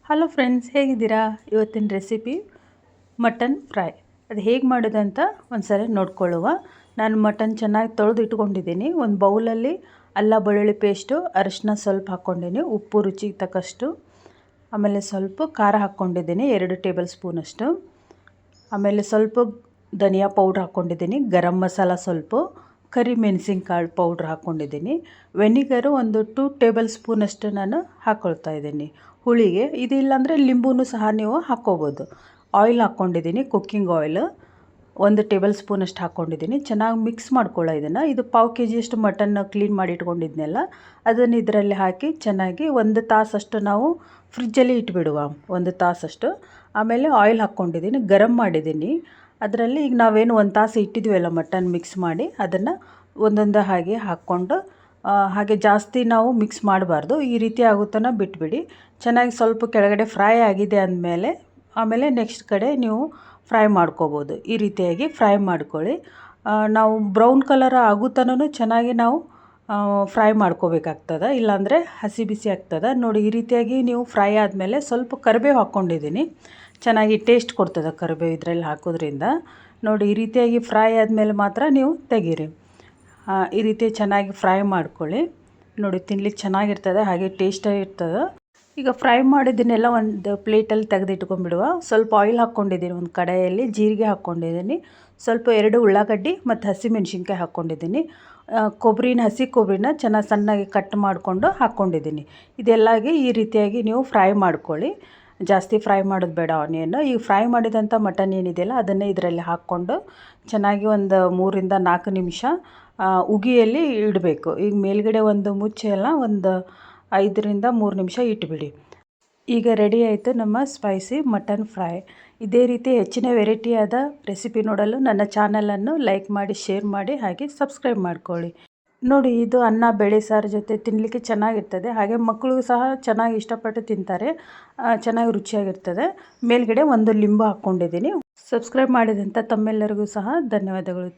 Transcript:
Hello friends, ಹೇಗಿದ್ದೀರಾ? ಇವತ್ತಿನ recipe mutton fry. ಅದು ಹೇಗೆ ಮಾಡೋದಂತ ಒಂದು ಸರಿ ನೋಡ್ಕೊಳ್ಳುವ. ನಾನು ಮಟನ್ ಚೆನ್ನಾಗಿ ತೊಳೆದು ಇಟ್ಕೊಂಡಿದ್ದೀನಿ. ಒಂದು ಬೌಲಲ್ಲಿ ಅಲ್ಲ ಬೆಳ್ಳುಳ್ಳಿ ಪೇಸ್ಟು, ಅರಿಶಿನ ಸ್ವಲ್ಪ ಹಾಕ್ಕೊಂಡಿದ್ದೀನಿ, ಉಪ್ಪು ರುಚಿಗೆ ತಕ್ಕಷ್ಟು, ಆಮೇಲೆ ಸ್ವಲ್ಪ ಖಾರ ಹಾಕ್ಕೊಂಡಿದ್ದೀನಿ 2 ಟೇಬಲ್ ಸ್ಪೂನಷ್ಟು, ಆಮೇಲೆ ಸ್ವಲ್ಪ ಧನಿಯಾ ಪೌಡ್ರ್ ಹಾಕ್ಕೊಂಡಿದ್ದೀನಿ, ಗರಂ ಮಸಾಲ ಸ್ವಲ್ಪ, ಕರಿ ಮೆಣಸಿನ್ಕಾಳು ಪೌಡ್ರ್ ಹಾಕ್ಕೊಂಡಿದ್ದೀನಿ, ವೆನಿಗರು ಒಂದು 2 ಟೇಬಲ್ ಸ್ಪೂನಷ್ಟು ನಾನು ಹಾಕ್ಕೊಳ್ತಾ ಇದ್ದೀನಿ ಹುಳಿಗೆ. ಇದಿಲ್ಲಾಂದರೆ ಲಿಂಬೂ ಸಹ ನೀವು ಹಾಕ್ಕೋಬೋದು. ಆಯಿಲ್ ಹಾಕ್ಕೊಂಡಿದ್ದೀನಿ, ಕುಕ್ಕಿಂಗ್ ಆಯಿಲ್ 1 ಟೇಬಲ್ ಸ್ಪೂನಷ್ಟು ಹಾಕ್ಕೊಂಡಿದ್ದೀನಿ. ಚೆನ್ನಾಗಿ ಮಿಕ್ಸ್ ಮಾಡ್ಕೊಳ್ಳೋ ಇದನ್ನು. ಇದು ಪಾವು ಕೆ ಜಿಯಷ್ಟು ಮಟನ್ ಕ್ಲೀನ್ ಮಾಡಿ ಇಟ್ಕೊಂಡಿದ್ನೆಲ್ಲ ಅದನ್ನು ಇದರಲ್ಲಿ ಹಾಕಿ ಚೆನ್ನಾಗಿ 1 ತಾಸಷ್ಟು ನಾವು ಫ್ರಿಜ್ಜಲ್ಲಿ ಇಟ್ಬಿಡುವ, 1 ತಾಸಷ್ಟು. ಆಮೇಲೆ ಆಯಿಲ್ ಹಾಕ್ಕೊಂಡಿದ್ದೀನಿ, ಗರಂ ಮಾಡಿದ್ದೀನಿ. ಅದರಲ್ಲಿ ಈಗ ನಾವೇನು 1 ತಾಸು ಇಟ್ಟಿದ್ವಲ್ಲ ಮಟನ್ ಮಿಕ್ಸ್ ಮಾಡಿ, ಅದನ್ನು ಒಂದೊಂದು ಹಾಗೆ ಹಾಕ್ಕೊಂಡು, ಹಾಗೆ ಜಾಸ್ತಿ ನಾವು ಮಿಕ್ಸ್ ಮಾಡಬಾರ್ದು. ಈ ರೀತಿ ಆಗುತ್ತನ ಬಿಟ್ಬಿಡಿ. ಚೆನ್ನಾಗಿ ಸ್ವಲ್ಪ ಕೆಳಗಡೆ ಫ್ರೈ ಆಗಿದೆ ಅಂದಮೇಲೆ ಆಮೇಲೆ ನೆಕ್ಸ್ಟ್ ಕಡೆ ನೀವು ಫ್ರೈ ಮಾಡ್ಕೋಬೋದು. ಈ ರೀತಿಯಾಗಿ ಫ್ರೈ ಮಾಡ್ಕೊಳ್ಳಿ. ನಾವು ಬ್ರೌನ್ ಕಲರ್ ಆಗುತ್ತನೂ ಚೆನ್ನಾಗಿ ನಾವು ಫ್ರೈ ಮಾಡ್ಕೋಬೇಕಾಗ್ತದೆ, ಇಲ್ಲಾಂದರೆ ಹಸಿ ಬಿಸಿ ಆಗ್ತದೆ. ನೋಡಿ, ಈ ರೀತಿಯಾಗಿ ನೀವು ಫ್ರೈ ಆದಮೇಲೆ ಸ್ವಲ್ಪ ಕರಿಬೇವು ಹಾಕ್ಕೊಂಡಿದ್ದೀನಿ. ಚೆನ್ನಾಗಿ ಟೇಸ್ಟ್ ಕೊಡ್ತದೆ ಕರಿಬೇವು ಇದರಲ್ಲಿ ಹಾಕೋದ್ರಿಂದ. ನೋಡಿ, ಈ ರೀತಿಯಾಗಿ ಫ್ರೈ ಆದಮೇಲೆ ಮಾತ್ರ ನೀವು ತೆಗೀರಿ. ಈ ರೀತಿ ಚೆನ್ನಾಗಿ ಫ್ರೈ ಮಾಡ್ಕೊಳ್ಳಿ. ನೋಡಿ, ತಿನ್ಲಿಕ್ಕೆ ಚೆನ್ನಾಗಿರ್ತದೆ, ಹಾಗೆ ಟೇಸ್ಟಾಗಿ ಇರ್ತದೆ. ಈಗ ಫ್ರೈ ಮಾಡಿದ್ದನ್ನೆಲ್ಲ ಒಂದು ಪ್ಲೇಟಲ್ಲಿ ತೆಗೆದಿಟ್ಕೊಂಡ್ಬಿಡುವ. ಸ್ವಲ್ಪ ಆಯಿಲ್ ಹಾಕ್ಕೊಂಡಿದ್ದೀನಿ, ಒಂದು ಕಡಾಯಲ್ಲಿ ಜೀರಿಗೆ ಹಾಕ್ಕೊಂಡಿದ್ದೀನಿ, ಸ್ವಲ್ಪ 2 ಉಳ್ಳಾಗಡ್ಡಿ ಮತ್ತು ಹಸಿಮೆಣ್ಸಿನ್ಕಾಯಿ ಹಾಕ್ಕೊಂಡಿದ್ದೀನಿ, ಹಸಿ ಕೊಬ್ಬರಿನ ಚೆನ್ನಾಗಿ ಸಣ್ಣಗೆ ಕಟ್ ಮಾಡಿಕೊಂಡು ಹಾಕ್ಕೊಂಡಿದ್ದೀನಿ. ಇದೆಲ್ಲಾಗಿ ಈ ರೀತಿಯಾಗಿ ನೀವು ಫ್ರೈ ಮಾಡ್ಕೊಳ್ಳಿ. ಜಾಸ್ತಿ ಫ್ರೈ ಮಾಡೋದು ಬೇಡ ಆನಿಯನ್ನು. ಈಗ ಫ್ರೈ ಮಾಡಿದಂಥ ಮಟನ್ ಏನಿದೆಯಲ್ಲ ಅದನ್ನೇ ಇದರಲ್ಲಿ ಹಾಕ್ಕೊಂಡು ಚೆನ್ನಾಗಿ ಒಂದು 3 ರಿಂದ 4 ನಿಮಿಷ ಉಗಿಯಲ್ಲಿ ಇಡಬೇಕು. ಈಗ ಮೇಲ್ಗಡೆ ಒಂದು ಮುಚ್ಚೆ ಎಲ್ಲ ಒಂದು 5 ರಿಂದ 3 ನಿಮಿಷ ಇಟ್ಬಿಡಿ. ಈಗ ರೆಡಿ ಆಯಿತು ನಮ್ಮ ಸ್ಪೈಸಿ ಮಟನ್ ಫ್ರೈ. ಇದೇ ರೀತಿ ಹೆಚ್ಚಿನ ವೆರೈಟಿಯಾದ ರೆಸಿಪಿ ನೋಡಲು ನನ್ನ ಚಾನಲನ್ನು ಲೈಕ್ ಮಾಡಿ, ಶೇರ್ ಮಾಡಿ, ಹಾಗೆ ಸಬ್ಸ್ಕ್ರೈಬ್ ಮಾಡ್ಕೊಳ್ಳಿ. ನೋಡಿ, ಇದು ಅನ್ನ ಬೇಳೆ ಸಾರು ಜೊತೆ ತಿನ್ನಲಿಕ್ಕೆ ಚೆನ್ನಾಗಿರ್ತದೆ, ಹಾಗೆ ಮಕ್ಕಳಿಗೂ ಸಹ ಚೆನ್ನಾಗಿ ಇಷ್ಟಪಟ್ಟು ತಿಂತಾರೆ, ಚೆನ್ನಾಗಿ ರುಚಿಯಾಗಿರ್ತದೆ. ಮೇಲ್ಗಡೆ ಒಂದು ಲಿಂಬು ಹಾಕ್ಕೊಂಡಿದ್ದೀನಿ. ಸಬ್ಸ್ಕ್ರೈಬ್ ಮಾಡಿದಂಥ ತಮ್ಮೆಲ್ಲರಿಗೂ ಸಹ ಧನ್ಯವಾದಗಳು.